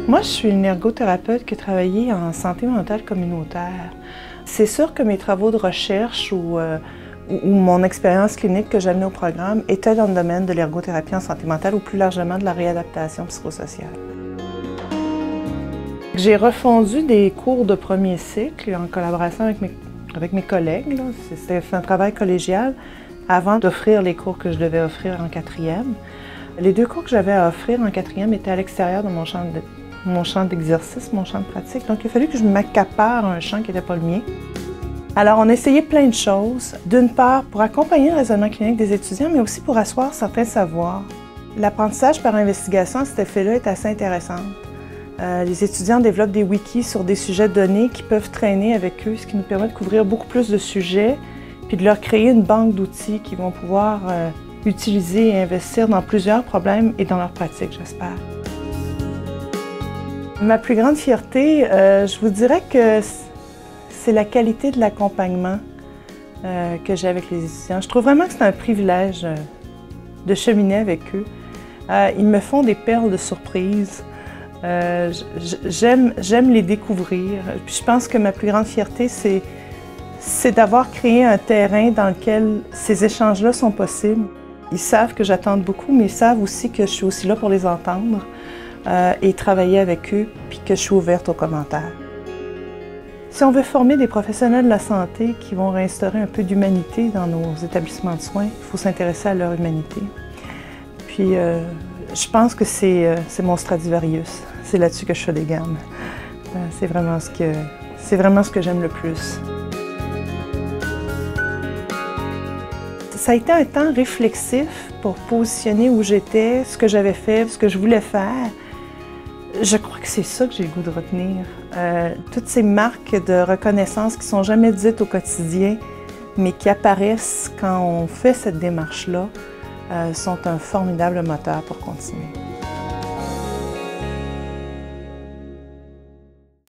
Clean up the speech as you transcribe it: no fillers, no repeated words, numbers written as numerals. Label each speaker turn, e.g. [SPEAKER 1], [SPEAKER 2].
[SPEAKER 1] Moi, je suis une ergothérapeute qui a travaillé en santé mentale communautaire. C'est sûr que mes travaux de recherche ou mon expérience clinique que j'ai amenée au programme était dans le domaine de l'ergothérapie en santé mentale ou plus largement de la réadaptation psychosociale. J'ai refondu des cours de premier cycle en collaboration avec mes collègues. C'était un travail collégial avant d'offrir les cours que je devais offrir en quatrième. Les deux cours que j'avais à offrir en quatrième étaient à l'extérieur de mon champ d'exercice, mon champ de pratique. Donc, il a fallu que je m'accapare un champ qui n'était pas le mien. Alors, on a essayé plein de choses. D'une part, pour accompagner le raisonnement clinique des étudiants, mais aussi pour asseoir certains savoirs. L'apprentissage par investigation à cet effet-là est assez intéressant. Les étudiants développent des wikis sur des sujets donnés qui peuvent traîner avec eux, ce qui nous permet de couvrir beaucoup plus de sujets, puis de leur créer une banque d'outils qu'ils vont pouvoir utiliser et investir dans plusieurs problèmes et dans leur pratique, j'espère. Ma plus grande fierté, je vous dirais que c'est la qualité de l'accompagnement que j'ai avec les étudiants. Je trouve vraiment que c'est un privilège de cheminer avec eux. Ils me font des perles de surprise. J'aime les découvrir. Puis je pense que ma plus grande fierté, c'est d'avoir créé un terrain dans lequel ces échanges-là sont possibles. Ils savent que j'attends beaucoup, mais ils savent aussi que je suis aussi là pour les entendre et travailler avec eux, puis que je suis ouverte aux commentaires. Si on veut former des professionnels de la santé qui vont réinstaurer un peu d'humanité dans nos établissements de soins, il faut s'intéresser à leur humanité. Puis je pense que c'est mon Stradivarius. C'est là-dessus que je fais des gammes. C'est vraiment ce que j'aime le plus. Ça a été un temps réflexif pour positionner où j'étais, ce que j'avais fait, ce que je voulais faire. Je crois que c'est ça que j'ai le goût de retenir. Toutes ces marques de reconnaissance qui ne sont jamais dites au quotidien, mais qui apparaissent quand on fait cette démarche-là, sont un formidable moteur pour continuer.